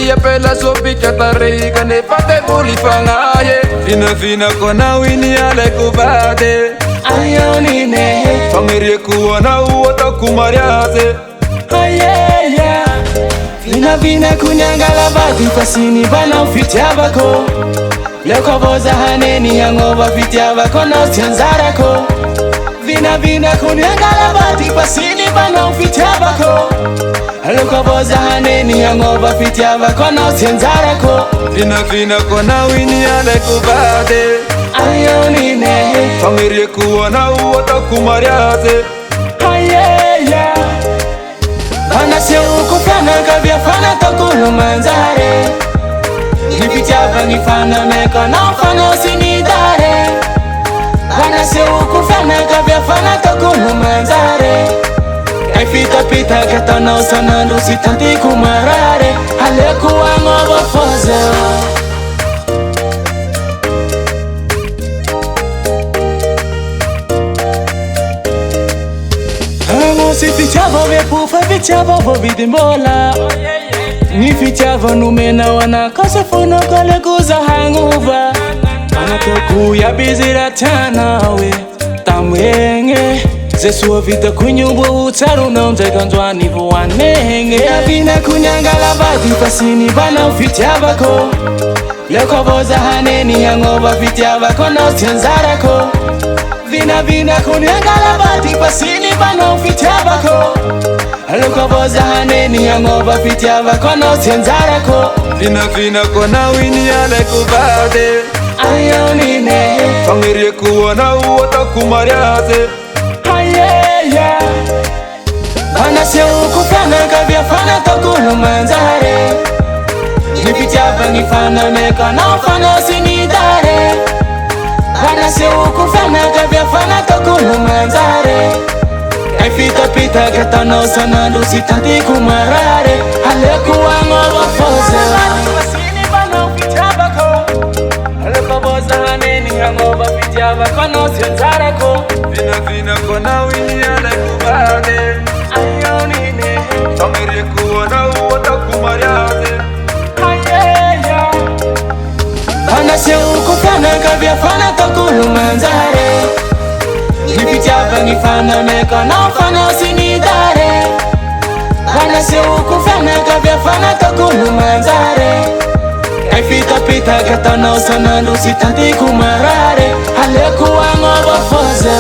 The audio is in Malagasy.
ia pela sopika tarika ne pate buli fangaye Fina kona wini ale kubade Ayoni ne Famiri kuona uota kumariase Ayeya Vina kunyangala bati pasini bana ufitiabako Leko boza haneni hangoba fitiabako na usianzarako Vina kunyangala bati pasini bana ufitiabako Leko boza haneni hangoba fitiabako na usianzarako Fina kona wini ale kubade Ayoni ne Famiri kuona uota kumariase Ayeya Bana se ukufana kabia fana takulu manzare Nipichava nifana meka na ufana usinidare Bana se ukufana kabia fana takulu manzare Efita pita kata na usana lusi tanti kumarare Halekuwa ngobo foze Si fichavo vepufa fichavo vovidimbola Ni fichavo numena wana kose funo kole kuza hanguva Anatokuya bizira tanawe Tamwenge Zesuwa vita kunyubu utaru na umtekanzwa nivu wanenge Vina kunyangala bati pasini bana ufitiavako Leko boza haneni hangoba fitiavako na usianzarako Vina kunyangala bati pasini bana ufitiavako Leko boza haneni hangoba fitiavako na usianzarako Fina kona wini ale kubade Ayoni ne Famiri kuona uota kumariase Ayeya Bana se ukufana kabia fana takulu manzare Nipitiava nifana meka na ufana usinidare Bana se ukufana kabia fana takulu manzare Efita pita kata na usana lusi tanti kumarare Halekuwa ngobo foze Wasini bana ufitiavako Haleko boza haneni hangoba fitiavako na usianzarako Fina kona wini ale kubade Ayoni ne Famiri kuona uota kumariase Ayeya Bana se ukufana kabia fana takulu manzare Nipichava nifana meka na ufana usinidare Bana se ukufana kabia fana takulu manzare Efita pita kata na usana lusi tanti kumarare Halekuwa ngobo foze